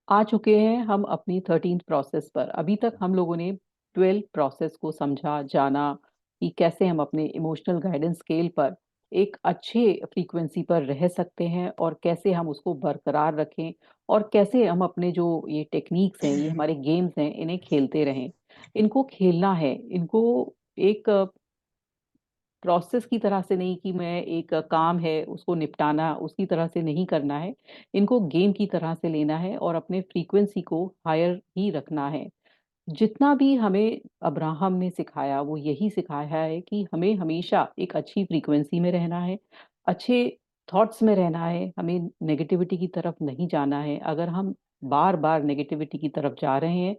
आ चुके हैं हम अपनी 13th प्रोसेस पर। अभी तक हम लोगों ने 12 प्रोसेस को समझा, जाना कि कैसे हम अपने इमोशनल गाइडेंस स्केल पर एक अच्छे फ्रीक्वेंसी पर रह सकते हैं और कैसे हम उसको बरकरार रखें और कैसे हम अपने जो ये टेक्निक्स हैं, ये हमारे गेम्स हैं, इन्हें खेलते रहें। इनको खेलना है, इनको एक प्रोसेस की तरह से नहीं कि मैं एक काम है उसको निपटाना उसकी तरह से नहीं करना है। इनको गेम की तरह से लेना है और अपने फ्रीक्वेंसी को हायर ही रखना है। जितना भी हमें अब्राहम ने सिखाया वो यही सिखाया है कि हमें हमेशा एक अच्छी फ्रीक्वेंसी में रहना है, अच्छे थॉट्स में रहना है, हमें नेगेटिविटी की तरफ नहीं जाना है। अगर हम बार बार नेगेटिविटी की तरफ जा रहे हैं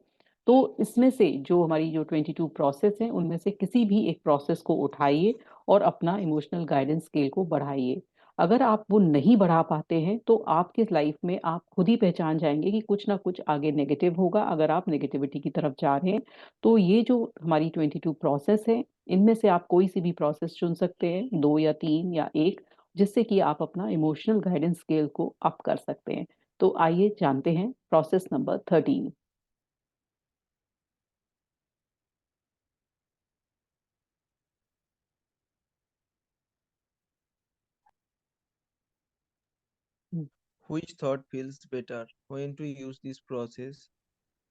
तो इसमें से जो हमारी जो 22 प्रोसेस है उनमें से किसी भी एक प्रोसेस को उठाइए और अपना इमोशनल गाइडेंस स्केल को बढ़ाइए। अगर आप वो नहीं बढ़ा पाते हैं तो आपके लाइफ में आप खुद ही पहचान जाएंगे कि कुछ ना कुछ आगे नेगेटिव होगा अगर आप नेगेटिविटी की तरफ जा रहे हैं। तो ये जो हमारी 22 प्रोसेस है इनमें से आप कोई सी भी प्रोसेस चुन सकते हैं, दो या तीन या एक, जिससे कि आप अपना इमोशनल गाइडेंस स्केल को अप कर सकते हैं। तो आइए जानते हैं process number 13। Which thought feels better when to use this process?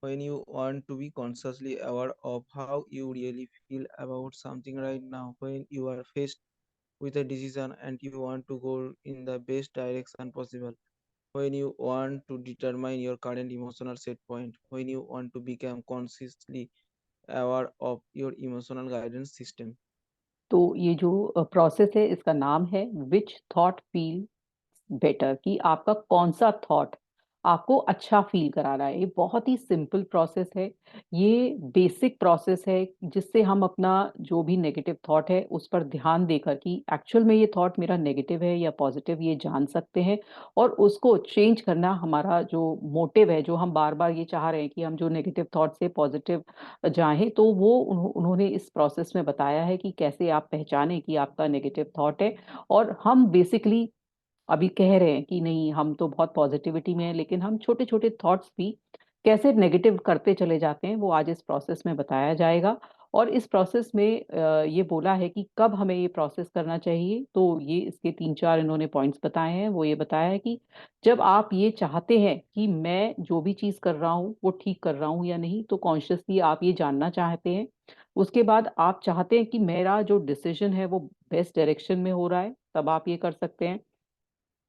When you want to be consciously aware of how you really feel about something right now, when you are faced with a decision and you want to go in the best direction possible, when you want to determine your current emotional set point, when you want to become consciously aware of your emotional guidance system. तो ये जो process है इसका नाम है which thought feel better, कि आपका कौन सा थॉट आपको अच्छा फील करा रहा है। ये बहुत ही सिंपल प्रोसेस है, ये बेसिक प्रोसेस है जिससे हम अपना जो भी नेगेटिव थॉट है उस पर ध्यान देकर कि एक्चुअल में ये थॉट मेरा नेगेटिव है या पॉजिटिव ये जान सकते हैं। और उसको चेंज करना हमारा जो मोटिव है, जो हम बार बार ये चाह रहे हैं कि हम जो नेगेटिव थॉट से पॉजिटिव जाएं, तो वो उन्होंने इस प्रोसेस में बताया है कि कैसे आप पहचानें कि आपका नेगेटिव थॉट है। और हम बेसिकली अभी कह रहे हैं कि नहीं हम तो बहुत पॉजिटिविटी में है, लेकिन हम छोटे छोटे थॉट्स भी कैसे नेगेटिव करते चले जाते हैं वो आज इस प्रोसेस में बताया जाएगा। और इस प्रोसेस में ये बोला है कि कब हमें ये प्रोसेस करना चाहिए, तो ये इसके तीन चार इन्होंने पॉइंट्स बताए हैं। वो ये बताया है कि जब आप ये चाहते हैं कि मैं जो भी चीज कर रहा हूँ वो ठीक कर रहा हूँ या नहीं, तो कॉन्शियसली आप ये जानना चाहते हैं। उसके बाद आप चाहते हैं कि मेरा जो डिसीजन है वो बेस्ट डायरेक्शन में हो रहा है, तब आप ये कर सकते हैं।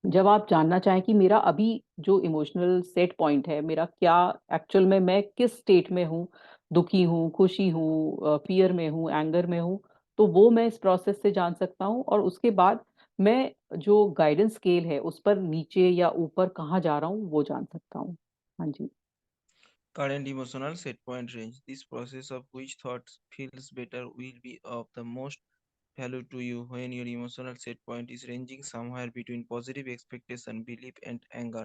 जब आप जानना चाहें कि मेरा अभी जो इमोशनल सेट पॉइंट है, मेरा क्या एक्चुअल में मैं किस स्टेट में हूँ, दुखी हूँ, खुशी हूँ, फियर में हूँ, एंगर में हूँ, तो वो मैं इस प्रोसेस से जान सकता हूँ। और उसके बाद मैं जो गाइडेंस स्केल है उस पर नीचे या ऊपर कहाँ जा रहा हूँ वो जान सकता हूँ। हाँ जी। Current emotional set point range. This process of which thought feels better will be of the most value to you when your emotional set point is ranging somewhere between positive expectation, belief, and anger.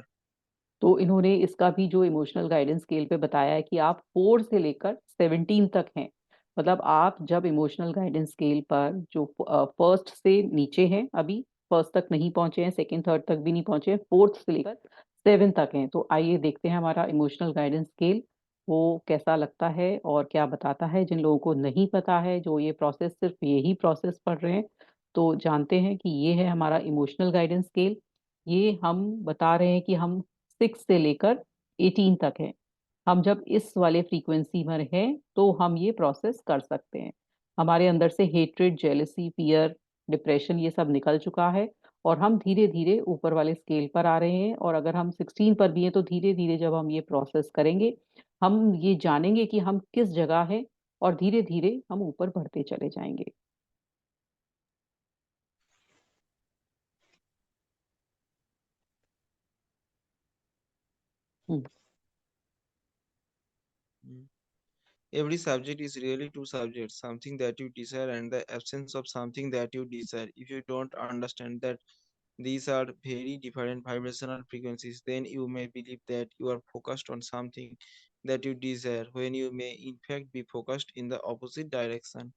तो इन्होंने इसका भी जो emotional guidance scale पे बताया है कि आप 4 से लेकर 17 तक हैं। मतलब आप जब इमोशनल गाइडेंस स्केल पर जो फर्स्ट से नीचे हैं, अभी फर्स्ट तक नहीं पहुंचे हैं, सेकंड थर्ड तक भी नहीं पहुंचे हैं, फोर्थ से लेकर 7 तक हैं। तो आइए देखते हैं हमारा इमोशनल गाइडेंस स्केल वो कैसा लगता है और क्या बताता है। जिन लोगों को नहीं पता है, जो ये प्रोसेस सिर्फ यही प्रोसेस पढ़ रहे हैं, तो जानते हैं कि ये है हमारा इमोशनल गाइडेंस स्केल। ये हम बता रहे हैं कि हम 6 से लेकर 18 तक है। हम जब इस वाले फ्रीक्वेंसी में हैं तो हम ये प्रोसेस कर सकते हैं। हमारे अंदर से हेट्रेड, जेलसी, फियर, डिप्रेशन ये सब निकल चुका है और हम धीरे धीरे ऊपर वाले स्केल पर आ रहे हैं। और अगर हम 16 पर भी हैं तो धीरे धीरे जब हम ये प्रोसेस करेंगे हम ये जानेंगे कि हम किस जगह है और धीरे धीरे हम ऊपर बढ़ते चले जाएंगे। हम्म। Mm. Every subject is really two subjects, something that you desire and the absence of something that you desire. If you don't understand that these are very different vibrational frequencies, then you may believe that you are focused on something that you desire when you may in fact be focused in the opposite direction.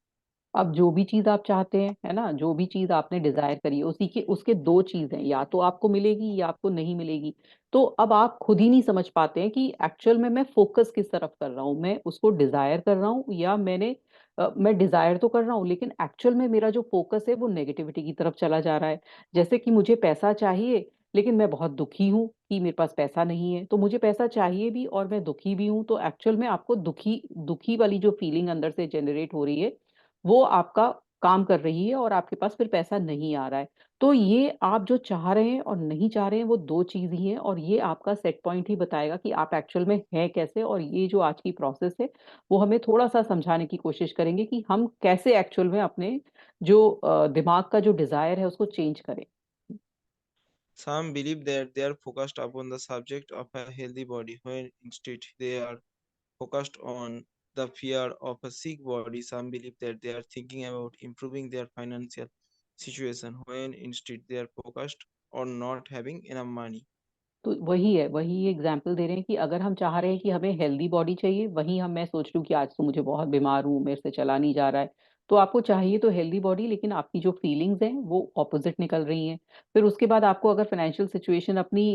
अब जो भी चीज आप चाहते हैं, है ना, जो भी चीज आपने डिजायर करी है, उसी के उसके दो चीज हैं, या तो आपको मिलेगी या आपको नहीं मिलेगी। तो अब आप खुद ही नहीं समझ पाते हैं कि एक्चुअल में मैं फोकस किस तरफ कर रहा हूँ, मैं उसको डिजायर कर रहा हूँ या मैं डिजायर तो कर रहा हूँ लेकिन एक्चुअल में मेरा जो फोकस है वो नेगेटिविटी की तरफ चला जा रहा है। जैसे कि मुझे पैसा चाहिए लेकिन मैं बहुत दुखी हूँ कि मेरे पास पैसा नहीं है, तो मुझे पैसा चाहिए भी और मैं दुखी भी हूँ, तो एक्चुअल में आपको दुखी दुखी वाली जो फीलिंग अंदर से जनरेट हो रही है वो आपका काम कर रही है और आपके पास फिर पैसा नहीं आ रहा है। तो ये आप जो चाह रहे हैं और नहीं चाह रहे हैं वो दो चीज ही हैं, और ये आपका सेट पॉइंट ही बताएगा कि आप एक्चुअल में हैं कैसे। और ये जो आज की प्रोसेस है वो हमें थोड़ा सा समझाने की कोशिश करेंगे कि हम कैसे एक्चुअल में अपने जो दिमाग का जो डिजायर है उसको चेंज करें। Some believe that they are focused upon the subject of a healthy body, when instead they are focused on the fear of a sick body. Some believe that they are thinking about improving their financial situation, when instead they are focused on not having enough money. तो वही है, वही example दे रहे हैं कि अगर हम चाह रहे हैं कि हमें हेल्दी बॉडी चाहिए, वहीं हम मैं सोच रही हूँ कि आज तो मुझे बहुत बीमार हूँ, मेरे से चला नहीं जा रहा है। तो आपको चाहिए तो हेल्दी बॉडी, लेकिन आपकी जो फीलिंग्स हैं वो ऑपोजिट निकल रही हैं। फिर उसके बाद आपको अगर फाइनेंशियल सिचुएशन अपनी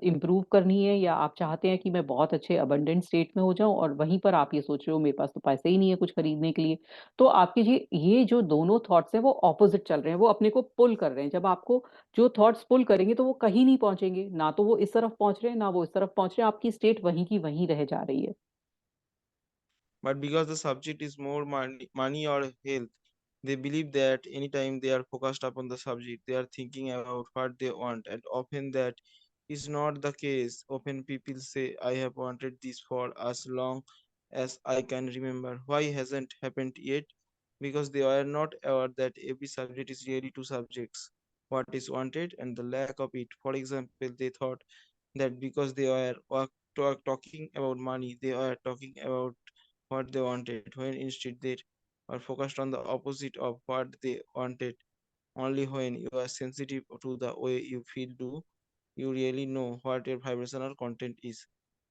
इम्प्रूव करनी है, या आप चाहते हैं कि मैं बहुत अच्छे अबंडेंट स्टेट में हो जाऊं, और वहीं पर आप ये सोच रहे हो मेरे पास तो पैसे ही नहीं है कुछ खरीदने के लिए। तो आपके ये जो दोनों थॉट्स हैं वो ऑपोजिट चल रहे हैं, वो अपने को पुल कर रहे हैं। जब आपको जो थॉट्स पुल करेंगे तो वो कहीं नहीं पहुंचेंगे, ना तो वो इस तरफ पहुंच रहे हैं ना वो इस तरफ पहुंच रहे हैं, आपकी स्टेट वहीं की वहीं रह जा रही है। But because the subject is more money or health, they believe that anytime they are focused upon the subject, they are thinking about what they want, and often that is not the case. Often people say, I have wanted this for as long as I can remember. Why hasn't happened yet? Because they are not aware that every subject is really two subjects, what is wanted and the lack of it. For example, they thought that because they were talking about money, they were talking about what they wanted, when instead they are focused on the opposite of what they wanted. Only when you are sensitive to the way you feel do you really know what your vibrational content is.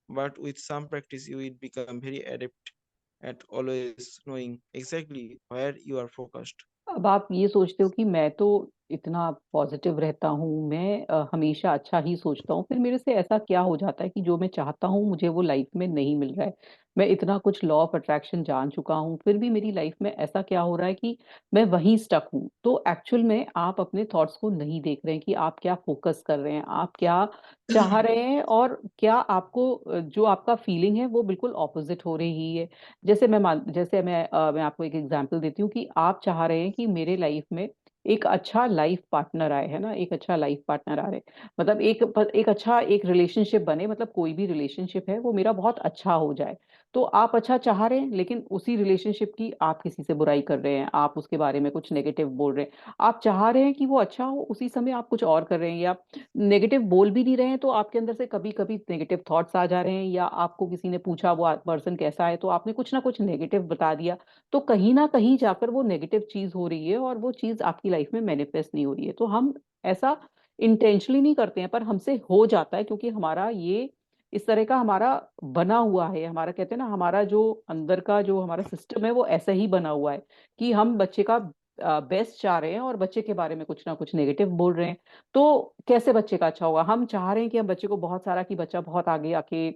But with some practice, you will become very adept at always knowing exactly where you are focused. अब आप ये सोचते हो कि मैं तो इतना positive रहता हूँ, मैं हमेशा अच्छा ही सोचता हूँ, फिर मेरे से ऐसा क्या हो जाता है कि जो मैं चाहता हूँ मुझे वो लाइफ में नहीं मिल रहा है। मैं इतना कुछ लॉ ऑफ अट्रैक्शन जान चुका हूँ, फिर भी मेरी लाइफ में ऐसा क्या हो रहा है कि मैं वहीं स्टक हूँ। तो एक्चुअल में आप अपने थॉट्स को नहीं देख रहे हैं कि आप क्या फोकस कर रहे हैं, आप क्या चाह रहे हैं, और क्या आपको जो आपका फीलिंग है वो बिल्कुल ऑपोजिट हो रही है। जैसे मैं आपको एक एग्जांपल देती हूँ कि आप चाह रहे हैं कि मेरे लाइफ में एक अच्छा लाइफ पार्टनर आए, है ना, एक अच्छा लाइफ पार्टनर आ रहे, मतलब एक अच्छा एक रिलेशनशिप बने, मतलब कोई भी रिलेशनशिप है वो मेरा बहुत अच्छा हो जाए। तो आप अच्छा चाह रहे हैं लेकिन उसी रिलेशनशिप की आप किसी से बुराई कर रहे हैं, आप उसके बारे में कुछ नेगेटिव बोल रहे हैं। आप चाह रहे हैं कि वो अच्छा हो, उसी समय आप कुछ और कर रहे हैं, या नेगेटिव बोल भी नहीं रहे हैं तो आपके अंदर से कभी कभी नेगेटिव थॉट्स आ जा रहे हैं, या आपको किसी ने पूछा वो पर्सन कैसा है तो आपने कुछ ना कुछ नेगेटिव बता दिया। तो कहीं ना कहीं जाकर वो नेगेटिव चीज हो रही है और वो चीज आपकी लाइफ में मैनिफेस्ट नहीं हो रही है। तो हम ऐसा इंटेंशनली नहीं करते हैं पर हमसे हो जाता है, क्योंकि हमारा ये इस तरह का हमारा बना हुआ है, हमारा कहते हैं ना, हमारा जो अंदर का जो हमारा सिस्टम है वो ऐसा ही बना हुआ है कि हम बच्चे का बेस्ट चाह रहे हैं और बच्चे के बारे में कुछ ना कुछ नेगेटिव बोल रहे हैं। तो कैसे बच्चे का अच्छा होगा? हम चाह रहे हैं कि हम बच्चे को बहुत सारा, कि बच्चा बहुत आगे आके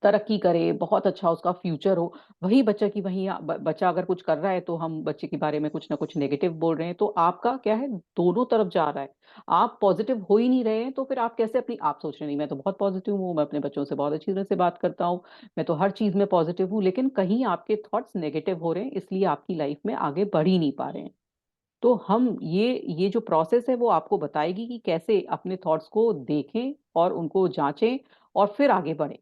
तरक्की करे, बहुत अच्छा उसका फ्यूचर हो। वही बच्चा की वही बच्चा अगर कुछ कर रहा है तो हम बच्चे के बारे में कुछ ना कुछ नेगेटिव बोल रहे हैं। तो आपका क्या है, दोनों तरफ जा रहा है। आप पॉजिटिव हो ही नहीं रहे हैं, तो फिर आप कैसे अपनी आप सोच रहे हैं नहीं मैं तो बहुत पॉजिटिव हूँ, मैं अपने बच्चों से बहुत अच्छी तरह से बात करता हूँ, मैं तो हर चीज में पॉजिटिव हूँ, लेकिन कहीं आपके थॉट्स नेगेटिव हो रहे हैं, इसलिए आपकी लाइफ में आगे बढ़ ही नहीं पा रहे हैं। तो हम ये जो प्रोसेस है वो आपको बताएगी कि कैसे अपने थॉट्स को देखें और उनको जांचें और फिर आगे बढ़ें।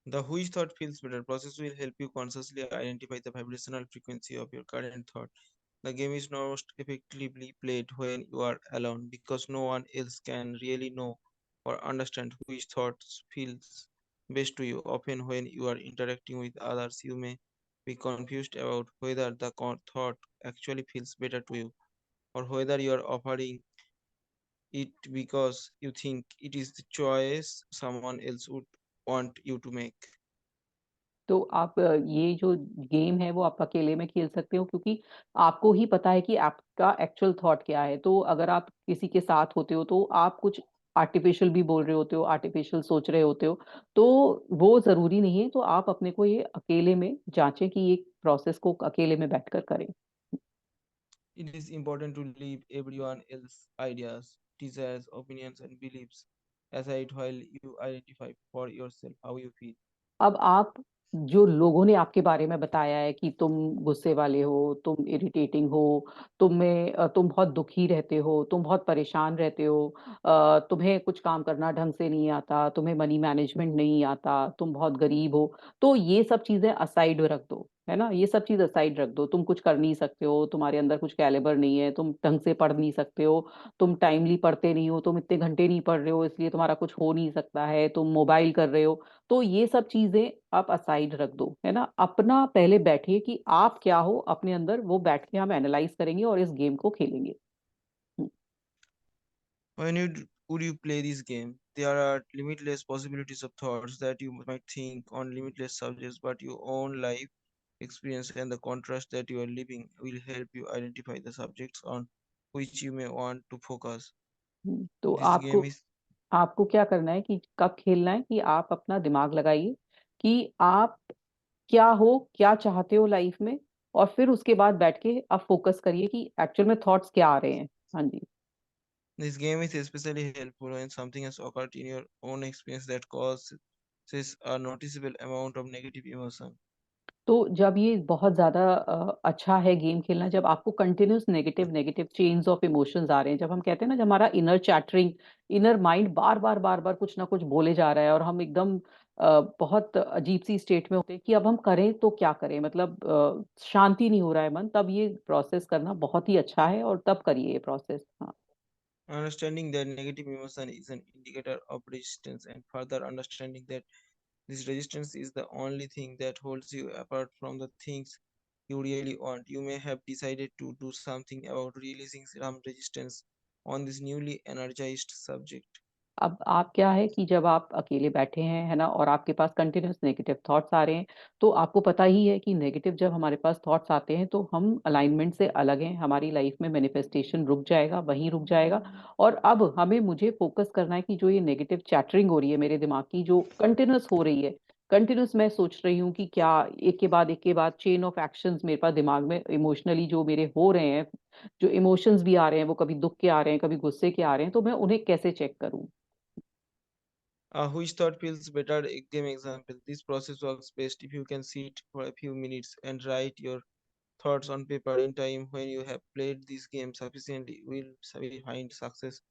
The which thought feels better process will help you consciously identify the vibrational frequency of your current thought. The game is most effectively played when you are alone because no one else can really know or understand which thoughts feels best to you. Often when you are interacting with others, you may be confused about whether the thought actually feels better to you or whether you are offering it because you think it is the choice someone else would want you to make. तो आप ये जो game है वो आप अकेले में खेल सकते हो, क्योंकि आपको ही पता है कि आपका एक्चुअल थॉट क्या है। तो अगर आप किसी के साथ होते हो तो आप कुछ आर्टिफिशियल भी बोल रहे होते हो, आर्टिफिशियल सोच रहे होते हो, तो वो जरूरी नहीं है। तो आप अपने को ये अकेले में जांचें कि ये प्रोसेस को अकेले में बैठकर करें। It is important to leave everyone else's ideas, desires, opinions, and beliefs aside while you identify for yourself how you feel. अब आप, जो लोगों ने आपके बारे में बताया है कि तुम गुस्से वाले हो, तुम इरिटेटिंग हो, तुम बहुत दुखी रहते हो, तुम बहुत परेशान रहते हो, तुम्हें कुछ काम करना ढंग से नहीं आता, तुम्हें मनी मैनेजमेंट नहीं आता, तुम बहुत गरीब हो, तो ये सब चीजें असाइड रख दो, है ना। ये सब चीज असाइड रख दो। तुम कुछ कर नहीं सकते हो, तुम्हारे अंदर कुछ कैलिबर नहीं है, तुम ढंग से पढ़ नहीं सकते हो, तुम टाइमली पढ़ते नहीं हो, तुम इतने घंटे नहीं पढ़ रहे हो, इसलिए तुम्हारा कुछ हो नहीं सकता है, तुम मोबाइल कर रहे हो। तो ये सब चीजें आप असाइड रख दो, है ना। अपना पहले बैठिए कि आप क्या हो अपने अंदर, वो बैठ के हम एनालाइज करेंगे और इस गेम को खेलेंगे। हम्म। Would you play this game? There are limitless possibilities of thoughts that you might think on limitless subjects, but your own life experience and the contrast that you are living will help you identify the subjects on which you may want to focus. तो This आपको game is आपको क्या करना है कि कब खेलना है, कि आप अपना दिमाग लगाइए कि आप क्या हो, क्या चाहते हो लाइफ में, और फिर उसके बाद बैठ के आप फोकस करिए कि एक्चुअल में थॉट्स क्या आ रहे हैं। हाँ जी। this game is especially helpful when something has occurred in your own experience that causes a noticeable amount of negative emotion. तो जब ये बहुत ज्यादा अच्छा है गेम खेलना, जब आपको continuous negative negative chains of emotions आ रहे हैं, जब हम कहते हैं ना, जब हमारा इनर चैटरिंग, इनर माइंड बार बार बार बार कुछ ना कुछ बोले जा रहा है, और हम एकदम बहुत अजीब सी स्टेट में होते हैं कि अब हम करें तो क्या करें, मतलब शांति नहीं हो रहा है मन, तब ये प्रोसेस करना बहुत ही अच्छा है, और तब करिए ये प्रोसेस। हाँ। Understanding that negative emotion is an indicator of resistance, and further understanding that this resistance is the only thing that holds you apart from the things you really want. You may have decided to do something about releasing some resistance on this newly energized subject. अब आप क्या है कि जब आप अकेले बैठे हैं, है ना, और आपके पास कंटिन्यूस नेगेटिव थॉट्स आ रहे हैं, तो आपको पता ही है कि नेगेटिव जब हमारे पास थॉट्स आते हैं तो हम अलाइनमेंट से अलग हैं, हमारी लाइफ में मैनिफेस्टेशन रुक जाएगा, वहीं रुक जाएगा। और अब हमें मुझे फोकस करना है कि जो ये नेगेटिव चैटरिंग हो रही है मेरे दिमाग की, जो कंटिन्यूस हो रही है, कंटिन्यूस मैं सोच रही हूँ कि क्या, एक के बाद चेन ऑफ एक्शंस मेरे पास दिमाग में इमोशनली जो मेरे हो रहे हैं, जो इमोशंस भी आ रहे हैं, वो कभी दुख के आ रहे हैं, कभी गुस्से के आ रहे हैं, तो मैं उन्हें कैसे चेक करूँ। Which thought feels better? Game example. This process works best if you can sit for a few minutes and write your thoughts on paper in time. When you have played this game sufficiently, will find success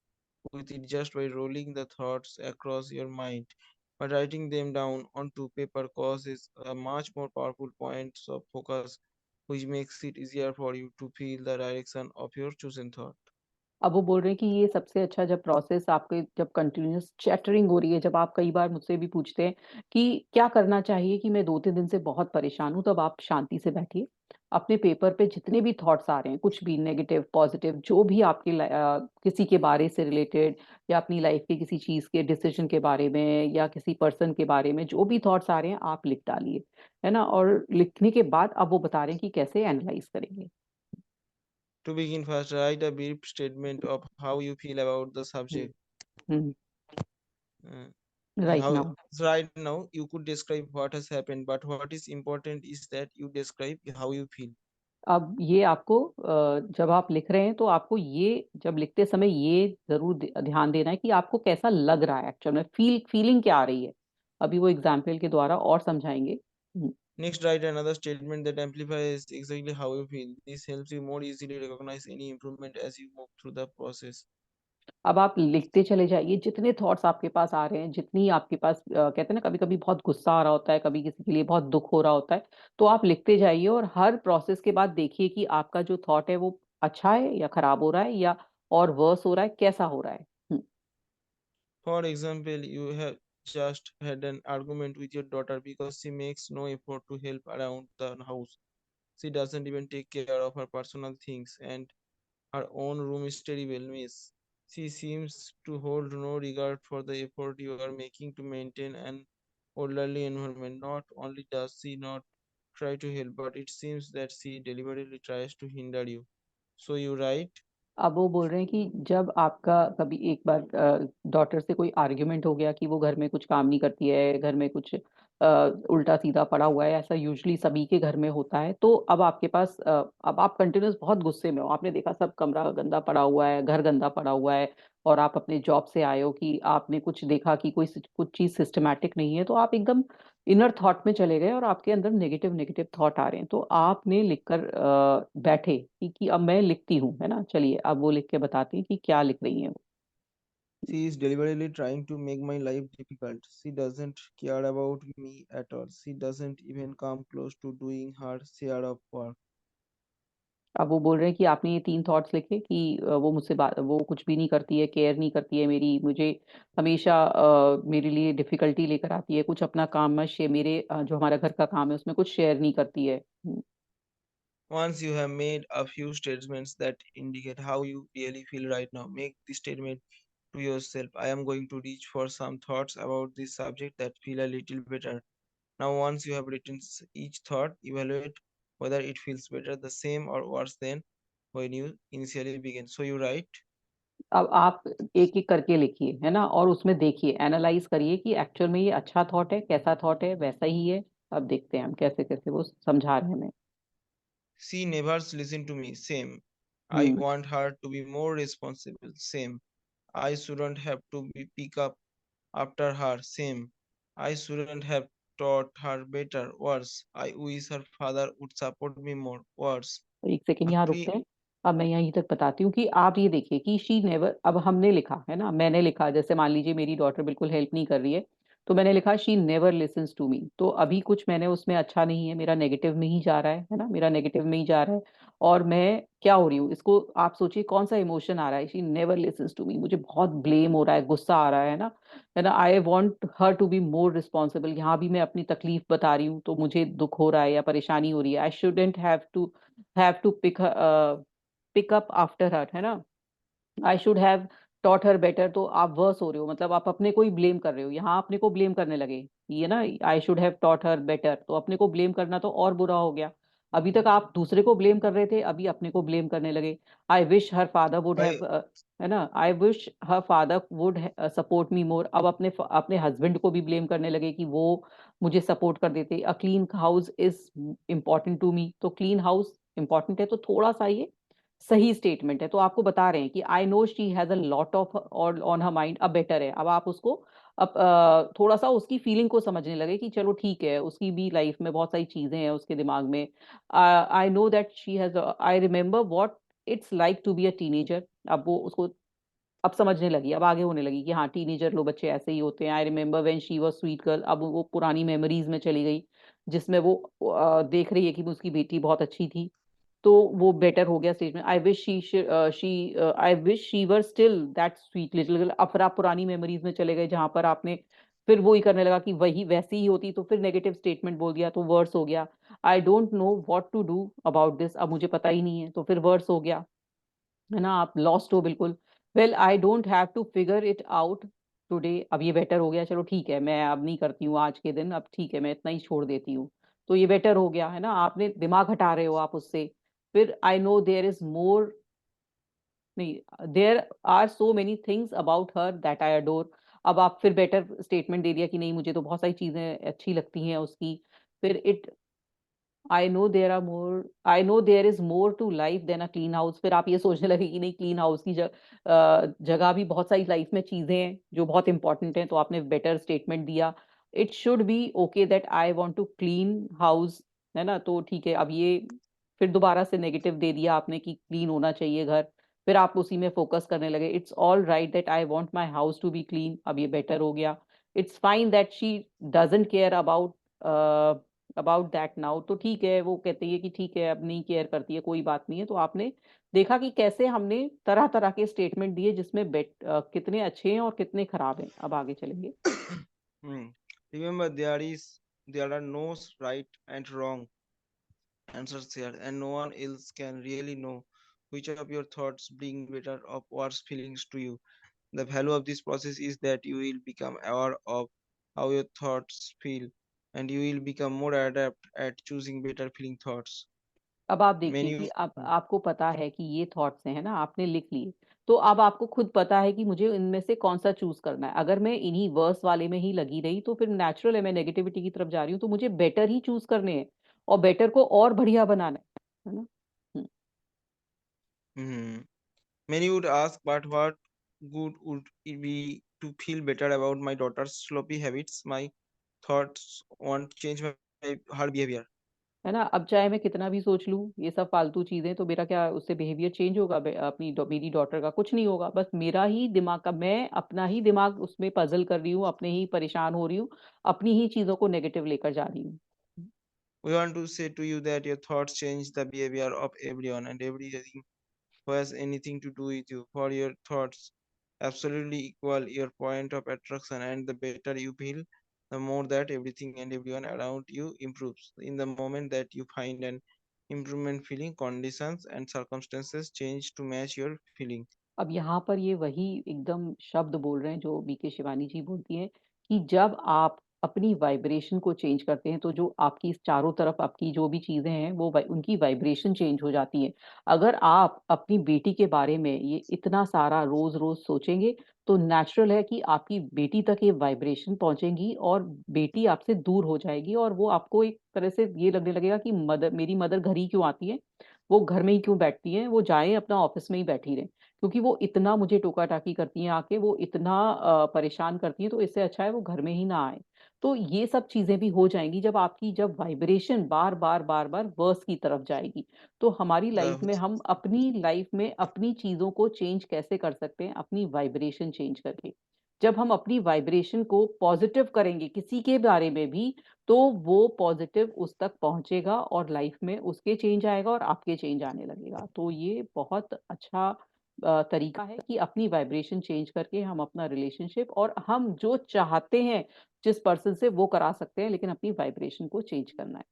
with it just by rolling the thoughts across your mind. But writing them down onto paper causes a much more powerful points of focus, which makes it easier for you to feel the direction of your chosen thought. अब वो बोल रहे हैं कि ये सबसे अच्छा जब प्रोसेस आपके, जब कंटिन्यूअस चैटरिंग हो रही है, जब आप कई बार मुझसे भी पूछते हैं कि क्या करना चाहिए, कि मैं 2-3 दिन से बहुत परेशान हूं, तब आप शांति से बैठिए, अपने पेपर पे जितने भी थॉट्स आ रहे हैं, कुछ भी नेगेटिव पॉजिटिव, जो भी आपके किसी के बारे से रिलेटेड, या अपनी लाइफ के किसी चीज के डिसीजन के बारे में, या किसी पर्सन के बारे में, जो भी थॉट्स आ रहे हैं आप लिख डालिए, है ना। और लिखने के बाद अब वो बता रहे हैं कि कैसे एनालाइज करेंगे। To begin first, write a brief statement of how you feel about the subject. Uh, right how now. right now you could describe what has happened, but what is important is that you describe how you feel. अब ये आपको जब आप लिख रहे हैं तो आपको ये, जब लिखते समय ये जरूर ध्यान देना है कि आपको कैसा लग रहा है, एक्चुअल में फीलिंग क्या आ रही है। अभी वो एग्जाम्पल के द्वारा और समझाएंगे। Next, write another statement that amplifies exactly how you feel. This helps you more easily recognize any improvement as you move through the process. अब आप लिखते चले जाइए, जितने थॉट्स आपके पास आ रहे हैं, जितनी आपके पास कहते हैं ना, कभी कभी बहुत गुस्सा आ रहा होता है, कभी किसी के लिए बहुत दुख हो रहा होता है, तो आप लिखते जाइए, और हर प्रोसेस के बाद देखिए कि आपका जो थॉट है वो अच्छा है या खराब हो रहा है, या और वर्स हो रहा है, कैसा हो रहा है। For example, you have just had an argument with your daughter because she makes no effort to help around the house. She doesn't even take care of her personal things, and her own room is terrible mess. She seems to hold no regard for the effort you are making to maintain an orderly environment. Not only does she not try to help, but it seems that she deliberately tries to hinder you. So you right? अब वो बोल रहे हैं कि जब आपका कभी एक बार डॉटर से कोई आर्ग्यूमेंट हो गया कि वो घर में कुछ काम नहीं करती है, घर में कुछ उल्टा सीधा पड़ा हुआ है, ऐसा यूजुअली सभी के घर में होता है, तो अब आपके पास अब आप कंटिन्यूस बहुत गुस्से में हो, आपने देखा सब कमरा गंदा पड़ा हुआ है, घर गंदा पड़ा हुआ है, और आप अपने जॉब से आए हो कि आपने कुछ देखा कि कोई कुछ चीज सिस्टमैटिक नहीं है, तो आप एकदम इनर थॉट में चले गए और आपके अंदर नेगेटिव नेगेटिव थॉट आ रहे हैं, तो आपने लिखकर बैठे कि अब मैं लिखती हूँ, है ना, चलिए अब वो लिख के बताती हैं कि क्या लिख रही हैं वो। She is deliberately trying to make my life difficult. She doesn't care about me at all. She doesn't even come close to doing her share of work. अब वो बोल रहे हैं कि आपने ये 3 थॉट्स लिखे कि वो मुझसे बात, वो कुछ भी नहीं करती है, केयर नहीं करती है मेरी, मुझे हमेशा मेरे लिए डिफिकल्टी लेकर आती है, कुछ अपना काम में मेरे जो हमारा घर का काम है उसमें कुछ शेयर नहीं करती है। Once you have made a few statements that indicate how you really feel right now, make the statement to yourself. I am going to reach for some thoughts about this subject that feel a little better. Now, once you have written each thought, evaluate whether it feels better, the same, or worse than when you initially begin. So you write. अब आप एक एक करके लिखिए, है ना, और उसमें देखिए, एनालाइज करिए कि एक्चुअल में ये अच्छा थॉट है, कैसा थॉट है, वैसा ही है। अब देखते हैं हम कैसे कैसे वो समझा रहे हैं हमें। She never listened to me. Same. I hmm. want her to be more responsible. Same. I shouldn't have to be pick up after her. Same. I shouldn't have taught her better. Worse. I wish her father would support me more. Worse. तो एक second A यहाँ रुकते clean, हैं। अब मैं यहीं तक बताती हूँ कि आप ये देखिए कि शी नेवर, अब हमने लिखा है ना, मैंने लिखा, जैसे मान लीजिए मेरी डॉटर बिल्कुल हेल्प नहीं कर रही है, तो मैंने लिखा she never listens to me, तो अभी कुछ मैंने उसमें अच्छा नहीं है, मेरा नेगेटिव में ही जा रहा है ना, मेरा नेगेटिव में ही जा रहा है, और मैं क्या हो रही हूँ, इसको आप सोचिए कौन सा इमोशन आ रहा है, she never listens to me, मुझे बहुत ब्लेम हो रहा है, गुस्सा आ रहा है ना, I want her to be more responsible, यहाँ भी मैं अपनी तकलीफ बता रही हूँ, तो मुझे दुख हो रहा है या परेशानी हो रही है, I shouldn't have to pick up after her, है ना, I should have taught her better, तो आप वर्स हो रहे हो, मतलब आप अपने को ही ब्लेम कर रहे हो, यहाँ अपने को ब्लेम करने लगे, ये ना, I should have taught her better, तो अपने को ब्लेम करना तो और बुरा हो गया, अभी तक आप दूसरे को ब्लेम कर रहे थे, अभी अपने को ब्लेम करने लगे। I wish her father would I, have, है ना, I wish her father would support me more, अब अपने अपने हस्बैंड को भी ब्लेम करने लगे कि वो मुझे सपोर्ट कर देते, a clean house is important to me, तो क्लीन हाउस इंपॉर्टेंट है, तो थोड़ा सा ये सही स्टेटमेंट है, तो आपको बता रहे हैं कि I know she has a lot of और ऑन हर माइंड, अब बेटर है, अब आप उसको अब थोड़ा सा उसकी फीलिंग को समझने लगे कि चलो ठीक है, उसकी भी लाइफ में बहुत सारी चीजें हैं उसके दिमाग में, I know that she has, I remember what it's like to be a teenager, अब वो उसको अब समझने लगी, अब आगे होने लगी कि हाँ टीनेजर लोग बच्चे ऐसे ही होते हैं, I remember when she was sweet girl, अब वो पुरानी मेमोरीज में चली गई, जिसमें वो देख रही है कि उसकी बेटी बहुत अच्छी थी, तो वो बेटर हो गया स्टेज में, I wish I wish she were still that sweet little girl, अब फिर आप पुरानी मेमोरीज में चले गए जहां पर आपने फिर वो ही करने लगा कि वही वैसी ही होती, तो फिर नेगेटिव स्टेटमेंट बोल दिया, तो वर्स हो गया, I don't know what to do about this, अब मुझे पता ही नहीं है, तो फिर वर्स हो गया, है ना, आप लॉस्ट हो बिल्कुल, well I don't have to figure it out today, अब ये बेटर हो गया, चलो ठीक है, मैं अब नहीं करती हूँ आज के दिन, अब ठीक है मैं इतना ही छोड़ देती हूँ, तो ये बेटर हो गया, है ना, आपने दिमाग हटा रहे हो आप उससे, फिर I know there is more, नहीं, there are so many things about her that I adore, अब आप फिर बेटर स्टेटमेंट दे दिया कि नहीं मुझे तो बहुत सारी चीजें अच्छी लगती हैं उसकी, फिर it I know there is more to life than a clean house, फिर आप ये सोचने लगे कि नहीं क्लीन हाउस की जगह भी बहुत सारी लाइफ में चीजें हैं जो बहुत इंपॉर्टेंट हैं, तो आपने बेटर स्टेटमेंट दिया, it should be okay that I want to clean house, है ना, तो ठीक है, अब ये फिर दोबारा से नेगेटिव दे दिया आपने कि क्लीन होना चाहिए घर, फिर आप उसी में फोकस करने लगे, it's all right that I want my house to be clean, अब ये बेटर हो गया, it's fine that she doesn't care about that now, तो ठीक है, वो कहती है कि ठीक है अब नहीं केयर करती है, कोई बात नहीं है, तो आपने देखा कि कैसे हमने तरह तरह के स्टेटमेंट दिए जिसमें कितने अच्छे हैं और कितने खराब हैं, अब आगे चलेंगे। Hmm. Remember, there are no right and wrong answers here, and no one else can really know which of your thoughts bring better or worse feelings to you. The value of this process is that you will become aware of how your thoughts feel, and you will become more adept at choosing better feeling thoughts. अब आप देखिए Many कि of अब आपको पता है कि ये थॉट्स हैं ना, आपने लिख लिए। तो अब आपको खुद पता है कि मुझे इनमें से कौन सा चूज करना है। अगर मैं इन्हीं वर्स वाले में ही लगी रही तो फिर नेचुरल है, मैं नेगेटिविटी की तरफ जा रही हूँ, तो मुझे बेटर ही चूज करने हैं और बेटर को और बढ़िया बनाना है ना। hmm, many would ask, but what good would it be to feel better about my daughter's sloppy habits? My thoughts won't change her behavior. है ना। अब चाहे मैं कितना भी सोच लूं ये सब फालतू चीजें, तो मेरा क्या उससे बिहेवियर चेंज होगा? मेरी डॉटर का कुछ नहीं होगा। बस मेरा ही दिमाग का, मैं अपना ही दिमाग उसमें पजल कर रही हूँ, अपने ही परेशान हो रही हूँ, अपनी ही चीजों को नेगेटिव लेकर जा रही हूँ। We want to say to you that your thoughts change the behavior of everyone and everything who has anything to do with you. For your thoughts absolutely equal your point of attraction, and the better you feel, the more that everything and everyone around you improves. In the moment that you find an improvement feeling, conditions and circumstances change to match your feeling. अब यहाँ पर ये वही एकदम शब्द बोल रहे हैं जो बीके शिवानी जी बोलती हैं कि जब आप अपनी वाइब्रेशन को चेंज करते हैं तो जो आपकी चारों तरफ आपकी जो भी चीजें हैं वो उनकी वाइब्रेशन चेंज हो जाती है। अगर आप अपनी बेटी के बारे में ये इतना सारा रोज रोज सोचेंगे तो नेचुरल है कि आपकी बेटी तक ये वाइब्रेशन पहुंचेंगी और बेटी आपसे दूर हो जाएगी और वो आपको एक तरह से ये लगने लगेगा कि मदर, मेरी मदर घर ही क्यों आती है, वो घर में ही क्यों बैठती हैं, वो जाएं अपना ऑफिस में ही बैठी रहें, क्योंकि वो इतना मुझे टोका-टाकी करती हैं आके, वो इतना परेशान करती हैं, तो इससे अच्छा है वो घर में ही ना आएँ। तो ये सब चीज़ें भी हो जाएँगी जब आपकी जब वाइब्रेशन बार-बार, बार-बार वर्स्ट की तरफ जाएगी। तो हमारी लाइफ The में हम अपनी लाइफ में अपनी चीज़ों को चेंज कैसे कर सकते हैं? अपनी वाइब्रेशन चेंज करके। जब हम अपनी वाइब्रेशन को पॉज़िटिव करेंगे किसी के बारे में भी, तो वो पॉज़िटिव उस तक पहुँचेगा और लाइफ में उसके चेंज आएगा और आपके चेंज आने लगेगा। तो ये बहुत अच्छा तरीका है कि अपनी वाइब्रेशन चेंज करके हम अपना रिलेशनशिप और हम जो चाहते हैं जिस पर्सन से वो करा सकते हैं, लेकिन अपनी वाइब्रेशन को चेंज करना है।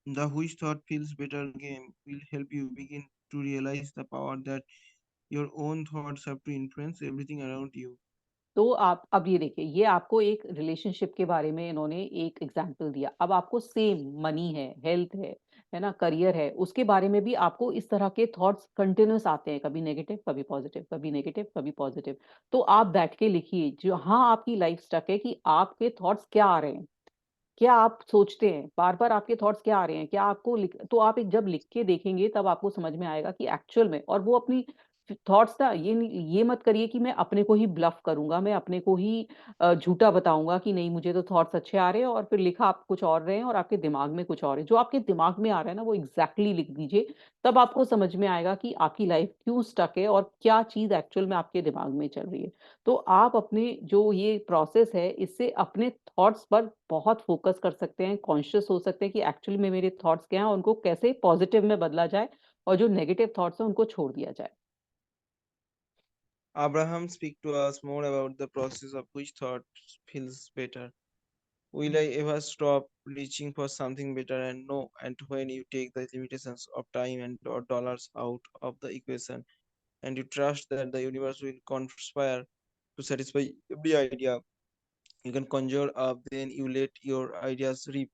the which thought feels better game will help you begin to realize the power that your own thoughts have to influence everything around you. तो आप अब ये देखिए, ये आपको एक रिलेशनशिप के बारे में इन्होंने एक एग्जांपल दिया। अब आपको सेम मनी है ना, करियर है, उसके बारे में भी आपको इस तरह के थॉट्स कंटिन्यूअस आते हैं, कभी नेगेटिव, कभी पॉजिटिव, कभी नेगेटिव, कभी पॉजिटिव। तो आप बैठ के लिखिए, जहाँ आपकी लाइफ स्टक है कि आपके थॉट्स क्या आ रहे हैं? क्या आप सोचते हैं? बार-बार आपके थॉट्स क्या आ रहे हैं? क्या आपको लिख तो आप एक जब लिख के देखेंगे तब आपको समझ में आएगा कि एक्चुअल में, और वो अपनी थॉट्स ना, ये मत करिए कि मैं अपने को ही ब्लफ करूँगा, मैं अपने को ही झूठा बताऊँगा कि नहीं मुझे तो थॉट्स अच्छे आ रहे हैं और फिर लिखा आप कुछ और रहे हैं और आपके दिमाग में कुछ और है। जो आपके दिमाग में आ रहा है ना वो एग्ज़ैक्टली लिख दीजिए, तब आपको समझ में आएगा कि आपकी लाइफ क्यों स्टक है और क्या चीज़ एक्चुअल में आपके दिमाग में चल रही है। तो आप अपने जो ये प्रोसेस है इससे अपने थॉट्स पर बहुत फोकस कर सकते हैं, कॉन्शियस हो सकते हैं कि एक्चुअली में मेरे थॉट्स क्या हैं, उनको कैसे पॉजिटिव में बदला जाए और जो नेगेटिव थॉट्स हैं उनको छोड़ दिया जाए। Abraham speak to us more about the process of which thought feels better. Will I ever stop reaching for something better and no? And when you take the limitations of time and or dollars out of the equation and you trust that the universe will conspire to satisfy every idea you can conjure up, then you let your ideas rip.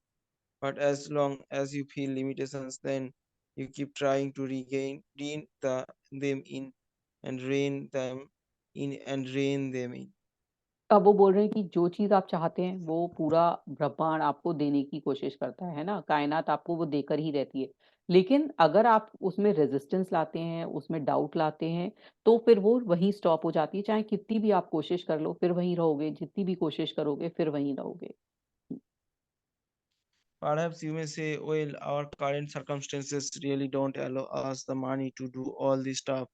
But as long as you feel limitations, then you keep trying to rein them in and rein them in. अब वो बोल रहे हैं कि जो चीज़ आप चाहते हैं वो पूरा ब्रह्मांड आपको देने की कोशिश करता है ना? कायनात आपको वो देकर ही रहती है। लेकिन अगर आप उसमें रेज़िस्टेंस लाते हैं, उसमें डाउट लाते हैं, तो फिर वो वहीं स्टॉप हो जाती है। चाहे कितनी भी आप कोशिश कर लो, फिर वहीं रहोगे, जितनी भी कोशिश करोगे, फिर वहीं रहोगे। Perhaps you may say, well, our current circumstances really don't allow us the money to do all the stuff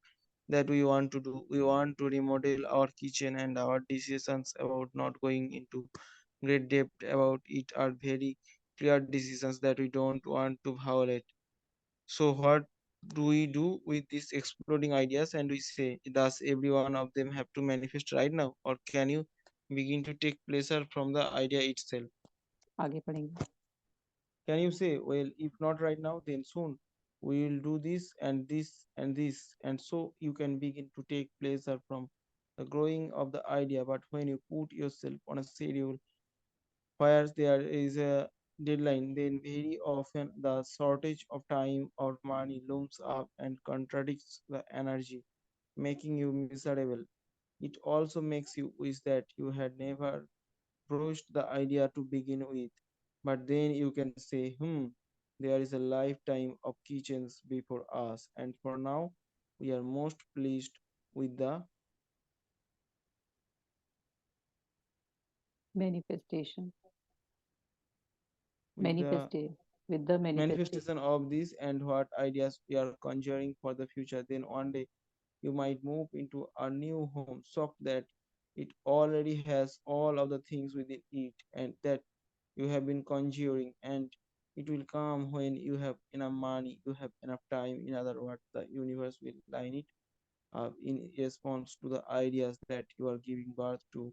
that we want to do. We want to remodel our kitchen, and our decisions about not going into great depth about it are very clear decisions that we don't want to violate. So, what do we do with these exploding ideas? And we say, does every one of them have to manifest right now, or can you begin to take pleasure from the idea itself? आगे पढ़ेंगे। Can you say, well, if not right now, then soon we will do this and this and this, and so you can begin to take pleasure from the growing of the idea. But when you put yourself on a schedule, Where there is a deadline, then very often the shortage of time or money looms up and contradicts the energy, making you miserable. It also makes you wish that you had never broached the idea to begin with. But then you can say, there is a lifetime of kitchens before us, and for now, we are most pleased with the Manifestation. with the With the manifestation. manifestation of this and what ideas we are conjuring for the future. Then one day you might move into a new home, shocked that it already has all of the things within it and that you have been conjuring, and it will come when you have enough money, you have enough time. In other words, the universe will line it up in response to the ideas that you are giving birth to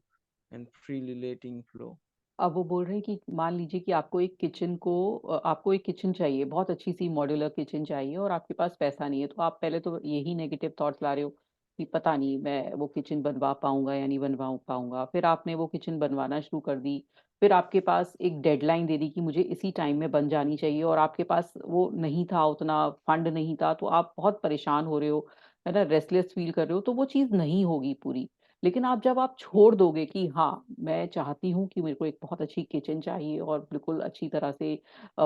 and freely letting flow. अब वो बोल रहे हैं कि मान लीजिए कि आपको एक किचन चाहिए, बहुत अच्छी सी मॉड्यूलर किचन चाहिए और आपके पास पैसा नहीं है, तो आप पहले तो यही नेगेटिव थॉट्स ला रहे हो कि पता नहीं मैं वो किचन बनवा पाऊंगा या नहीं बनवा पाऊंगा। फिर आपने वो किचन बनवाना शुरू कर दी, फिर आपके पास एक डेडलाइन दे दी कि मुझे इसी टाइम में बन जानी चाहिए, और आपके पास वो नहीं था, उतना फंड नहीं था, तो आप बहुत परेशान हो रहे हो, है ना, रेस्टलेस फील कर रहे हो, तो वो चीज़ नहीं होगी पूरी। लेकिन जब आप छोड़ दोगे कि हाँ, मैं चाहती हूँ कि मेरे को एक बहुत अच्छी किचन चाहिए और बिल्कुल अच्छी तरह से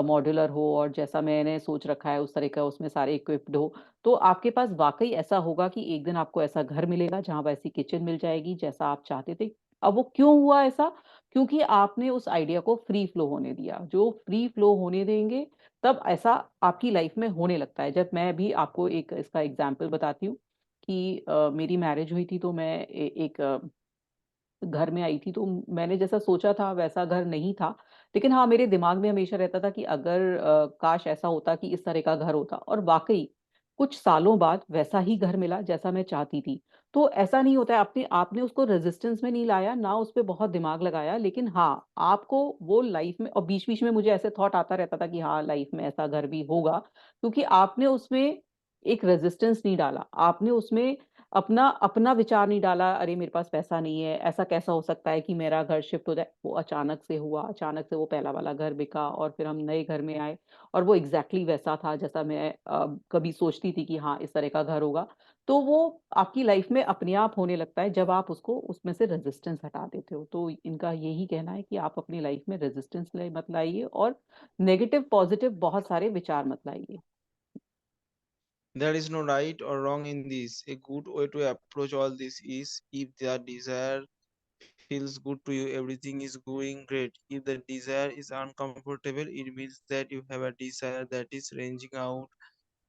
मॉड्यूलर हो और जैसा मैंने सोच रखा है उस तरह का उसमें सारे इक्विप्ड हो, तो आपके पास वाकई ऐसा होगा कि एक दिन आपको ऐसा घर मिलेगा जहाँ वैसी किचन मिल जाएगी जैसा आप चाहते थे। अब वो क्यों हुआ ऐसा? क्योंकि आपने उस आइडिया को फ्री फ्लो होने दिया। जो फ्री फ्लो होने देंगे, तब ऐसा आपकी लाइफ में होने लगता है। जब मैं भी आपको एक इसका एग्जाम्पल बताती हूँ कि मेरी मैरिज हुई थी, तो मैं एक घर में आई थी, तो मैंने जैसा सोचा था वैसा घर नहीं था। लेकिन हाँ, मेरे दिमाग में हमेशा रहता था कि अगर काश ऐसा होता कि इस तरह का घर होता, और वाकई कुछ सालों बाद वैसा ही घर मिला जैसा मैं चाहती थी। तो ऐसा नहीं होता है, आपने आपने उसको रेजिस्टेंस में नहीं लाया ना, उस पर बहुत दिमाग लगाया, लेकिन हाँ, आपको वो लाइफ में, और बीच बीच में मुझे ऐसे थॉट आता रहता था कि हाँ, लाइफ में ऐसा घर भी होगा, क्योंकि आपने उसमें एक रेजिस्टेंस नहीं डाला, आपने उसमें अपना अपना विचार नहीं डाला, अरे मेरे पास पैसा नहीं है, ऐसा कैसा हो सकता है कि मेरा घर शिफ्ट हो जाए। वो अचानक से हुआ, अचानक से वो पहला वाला घर बिका और फिर हम नए घर में आए, और वो एग्जैक्टली वैसा था जैसा मैं कभी सोचती थी कि हाँ, इस तरह का घर होगा। तो वो आपकी लाइफ में अपने आप होने लगता है जब आप उसको उसमें से रेजिस्टेंस हटा देते हो। तो इनका यही कहना है कि आप अपनी लाइफ में रेजिस्टेंस मत लाइए, और नेगेटिव पॉजिटिव बहुत सारे विचार मत लाइए। There is no right or wrong in this. A good way to approach all this is if the desire feels good to you, everything is going great. If the desire is uncomfortable, it means that you have a desire that is ranging out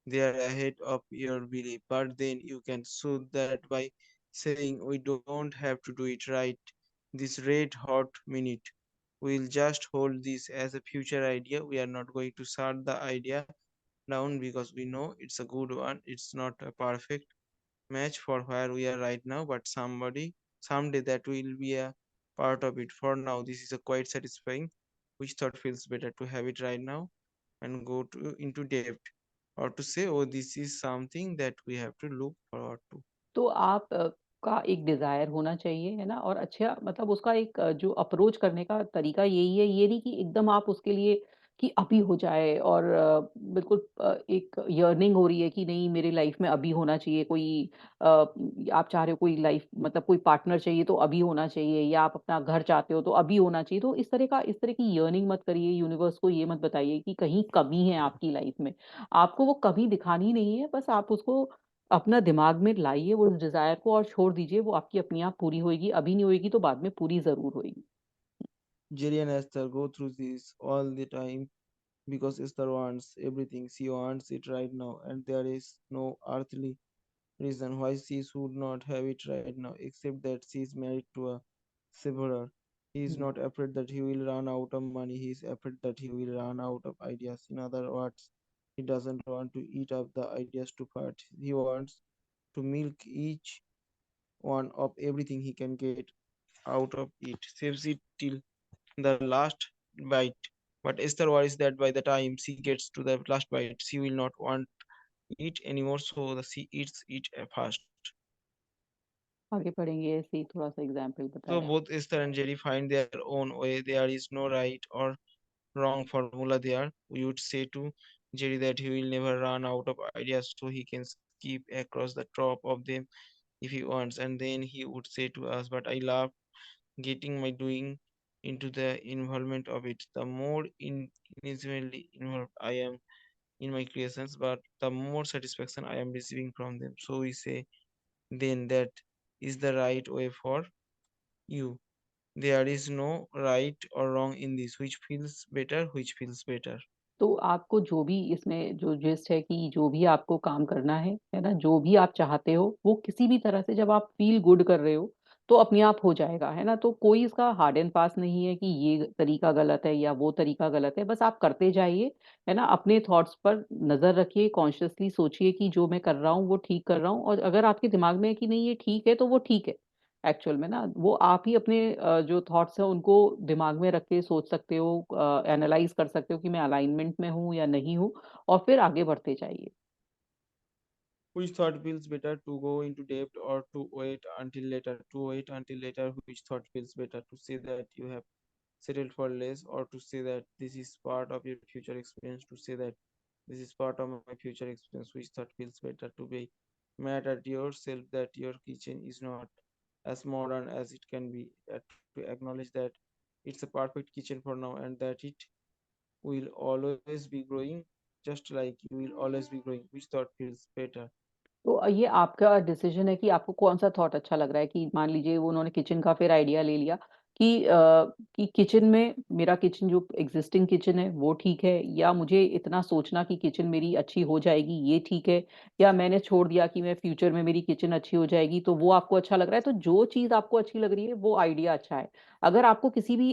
there ahead of your belief. But then you can soothe that by saying, we don't have to do it right this red hot minute. We'll just hold this as a future idea. We are not going to shut the idea down because we know it's a good one. It's not a perfect match for where we are right now, but someday that will be a part of it. For now, this is a quite satisfying. Which thought feels better, to have it right now and go to into depth, or to say, oh, this is something that we have to look forward to? तो आप का एक Dzire होना चाहिए, है ना, और अच्छा, मतलब उसका एक जो अप्रोच करने का तरीका यही है, ये नहीं कि एकदम आप उसके लिए कि अभी हो जाए, और बिल्कुल एक यर्निंग हो रही है कि नहीं, मेरी लाइफ में अभी होना चाहिए कोई, आप चाह रहे हो कोई लाइफ, मतलब कोई पार्टनर चाहिए तो अभी होना चाहिए, या आप अपना घर चाहते हो तो अभी होना चाहिए। तो इस तरह की यर्निंग मत करिए, यूनिवर्स को ये मत बताइए कि कहीं कमी है आपकी लाइफ में। आपको वो कमी दिखानी नहीं है, बस आप उसको अपना दिमाग में लाइए वो डिजायर को, और छोड़ दीजिए, वो आपकी अपने आप पूरी होएगी, अभी नहीं होएगी तो बाद में पूरी जरूर होएगी। Jerry and Esther go through this all the time because Esther wants everything. She wants it right now, and there is no earthly reason why she should not have it right now, except that she is married to a severer. He is hmm. not afraid that he will run out of money, he is afraid that he will run out of ideas. In other words, he doesn't want to eat up the ideas too fat. He wants to milk each one of everything he can get out of it, saves it till the last bite. But Esther worries that by the time she gets to the last bite, she will not want it anymore, so she eats it fast. आगे पढ़ेंगे, ऐसे ही थोड़ा सा example So बताया। both Esther and Jerry find their own way. There is no right or wrong formula there. We would say to Jerry that he will never run out of ideas, so he can skip across the top of them if he wants. And then he would say to us, but I love getting my doing into the involvement of it. The more intimately involved I am in my creations, but the more satisfaction I am receiving from them. So we say then that is the right way for you. There is no right or wrong in this. Which feels better? Which feels better? तो आपको जो भी इसमें जो gist है कि जो भी आपको काम करना है ना, जो भी आप चाहते हो वो किसी भी तरह से जब आप फील गुड कर रहे हो तो अपने आप हो जाएगा, है ना। तो कोई इसका हार्ड एंड फास्ट नहीं है कि ये तरीका गलत है या वो तरीका गलत है, बस आप करते जाइए, है ना। अपने थॉट्स पर नजर रखिए, कॉन्शियसली सोचिए कि जो मैं कर रहा हूँ वो ठीक कर रहा हूँ, और अगर आपके दिमाग में है कि नहीं ये ठीक है तो वो ठीक है। एक्चुअल में ना वो आप ही अपने जो थॉट्स हैं उनको दिमाग में रख के सोच सकते हो, एनालाइज कर सकते हो कि मैं अलाइनमेंट में हूँ या नहीं हूँ, और फिर आगे बढ़ते जाइए। Which thought feels better to go into depth or to wait until later? To wait until later, which thought feels better? To say that you have settled for less, or to say that this is part of your future experience? To say that this is part of my future experience? Which thought feels better? To be mad at yourself that your kitchen is not as modern as it can be, to acknowledge that it's a perfect kitchen for now and that it will always be growing just like you will always be growing. Which thought feels better? तो ये आपका decision है कि आपको कौन सा thought अच्छा लग रहा है। कि मान लीजिए वो उन्होंने किचन का फिर आइडिया ले लिया कि किचन में मेरा किचन जो एग्जिस्टिंग किचन है वो ठीक है, या मुझे इतना सोचना कि किचन मेरी अच्छी हो जाएगी ये ठीक है, या मैंने छोड़ दिया कि मैं फ्यूचर में मेरी किचन अच्छी हो जाएगी, तो वो आपको अच्छा लग रहा है। तो जो चीज आपको अच्छी लग रही है वो आइडिया अच्छा है। अगर आपको किसी भी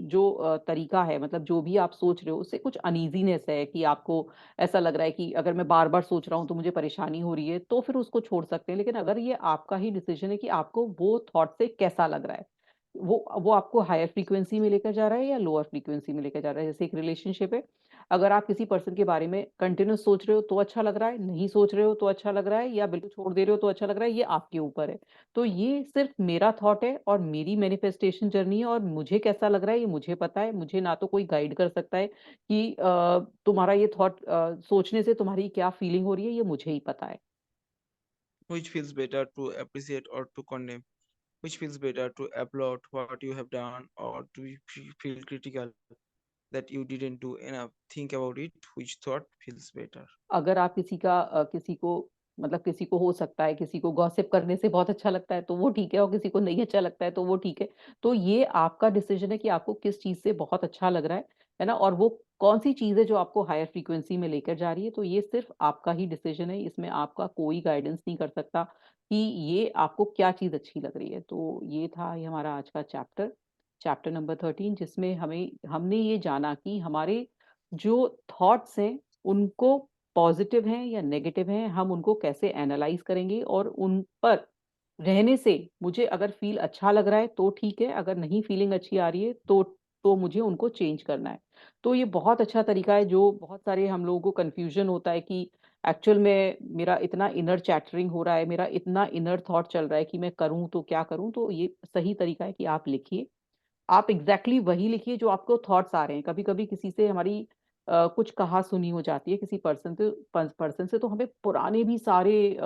जो तरीका है, मतलब जो भी आप सोच रहे हो उससे कुछ अनईजीनेस है, कि आपको ऐसा लग रहा है कि अगर मैं बार बार सोच रहा हूँ तो मुझे परेशानी हो रही है, तो फिर उसको छोड़ सकते हैं। लेकिन अगर ये आपका ही डिसीजन है कि आपको वो थॉट से कैसा लग रहा है, वो आपको हायर फ्रीक्वेंसी में लेकर जा रहा है या लोअर फ्रीक्वेंसी में लेकर जा रहा है। जैसे एक रिलेशनशिप है, अगर आप किसी पर्सन के बारे में कंटिन्यूस सोच रहे हो तो अच्छा लग रहा है, नहीं सोच रहे हो तो अच्छा लग रहा है, या बिल्कुल छोड़ दे रहे हो तो अच्छा लग रहा है, ये आपके ऊपर है। तो ये सिर्फ मेरा थॉट है और मेरी मैनिफेस्टेशन जर्नी है, और मुझे कैसा लग रहा है ये मुझे पता है। मुझे ना तो कोई गाइड कर सकता है कि तुम्हारा ये थॉट सोचने से तुम्हारी क्या फीलिंग हो रही है, ये मुझे ही पता है। Which feels better to appreciate or to condemn? Which feels better to applaud what you have done or to feel critical that you didn't do enough? Think about it. Which thought feels better? अगर आप किसी को, मतलब किसी को हो सकता है किसी को गॉसिप करने से बहुत अच्छा लगता है तो वो ठीक है, और किसी को नहीं अच्छा लगता है तो वो ठीक है। तो ये आपका डिसीजन है कि आपको किस चीज से बहुत अच्छा लग रहा है ना, और वो कौन सी चीज है जो आपको हायर फ्रीक्वेंसी में लेकर जा रही है। तो ये सिर्फ आपका ही डिसीजन है, इसमें आपका कोई गाइडेंस नहीं कर सकता कि ये आपको क्या चीज अच्छी लग रही है। तो ये हमारा आज का चैप्टर, चैप्टर नंबर 13, जिसमें हमने ये जाना कि हमारे जो थॉट्स हैं उनको पॉजिटिव हैं या नेगेटिव हैं, हम उनको कैसे एनालाइज करेंगे, और उन पर रहने से मुझे अगर फील अच्छा लग रहा है तो ठीक है, अगर नहीं फीलिंग अच्छी आ रही है तो मुझे उनको चेंज करना है। तो ये बहुत अच्छा तरीका है। जो बहुत सारे हम लोगों को कंफ्यूजन होता है कि एक्चुअल में मेरा इतना इनर चैटरिंग हो रहा है, मेरा इतना इनर थॉट चल रहा है कि मैं करूं तो क्या करूं, तो ये सही तरीका है कि आप लिखिए। आप एग्जैक्टली वही लिखिए जो आपको थॉट्स आ रहे हैं। कभी कभी किसी से हमारी कुछ कहा सुनी हो जाती है, किसी पर्सन से तो हमें पुराने भी सारे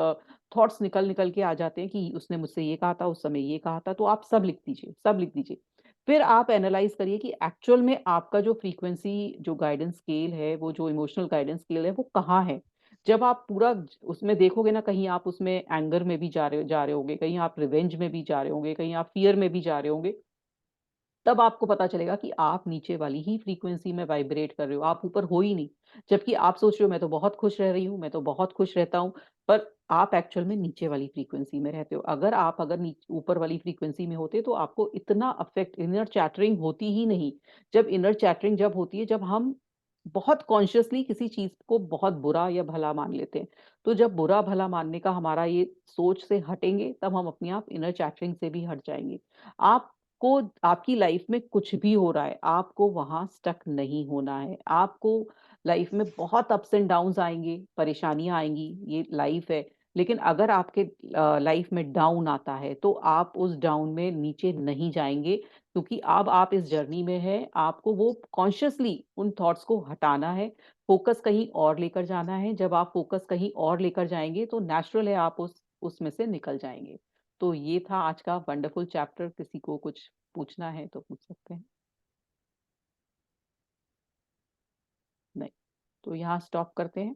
थॉट्स निकल निकल के आ जाते हैं कि उसने मुझसे ये कहा था, उस समय ये कहा था। तो आप सब लिख दीजिए, सब लिख दीजिए। फिर आप एनालाइज करिए कि एक्चुअल में आपका जो फ्रीक्वेंसी, जो गाइडेंस स्केल है, वो जो इमोशनल गाइडेंस स्केल है वो कहाँ है। जब आप पूरा उसमें देखोगे ना, कहीं आप उसमें एंगर में भी जा रहे होंगे, कहीं आप रिवेंज में भी जा रहे होंगे, कहीं आप फियर में भी जा रहे होंगे, तब आपको पता चलेगा कि आप नीचे वाली ही फ्रीक्वेंसी में वाइब्रेट कर रहे हो, आप ऊपर हो ही नहीं। जबकि आप सोच रहे हो मैं तो बहुत खुश रह रही हूँ, मैं तो बहुत खुश रहता हूँ, पर आप एक्चुअल में नीचे वाली फ्रीक्वेंसी में रहते हो। अगर ऊपर वाली फ्रीक्वेंसी में होते तो आपको इतना अफेक्ट, इनर चैटरिंग होती ही नहीं। जब इनर चैटरिंग जब होती है, जब हम बहुत कॉन्शियसली किसी चीज को बहुत बुरा या भला मान लेते हैं। तो जब बुरा भला मानने का हमारा ये सोच से हटेंगे, तब हम अपने आप इनर चैटरिंग से भी हट जाएंगे। आप को आपकी लाइफ में कुछ भी हो रहा है, आपको वहां स्टक नहीं होना है। आपको लाइफ में बहुत अप्स एंड डाउन्स आएंगे, परेशानियां आएंगी, ये लाइफ है। लेकिन अगर आपके लाइफ में डाउन आता है तो आप उस डाउन में नीचे नहीं जाएंगे, क्योंकि अब आप इस जर्नी में है, आपको वो कॉन्शियसली उन थॉट्स को हटाना है, फोकस कहीं और लेकर जाना है। जब आप फोकस कहीं और लेकर जाएंगे तो नेचुरल है आप उस उसमें से निकल जाएंगे। तो ये था आज का वंडरफुल चैप्टर। किसी को कुछ पूछना है तो पूछ सकते हैं। नहीं, तो यहाँ स्टॉप करते हैं।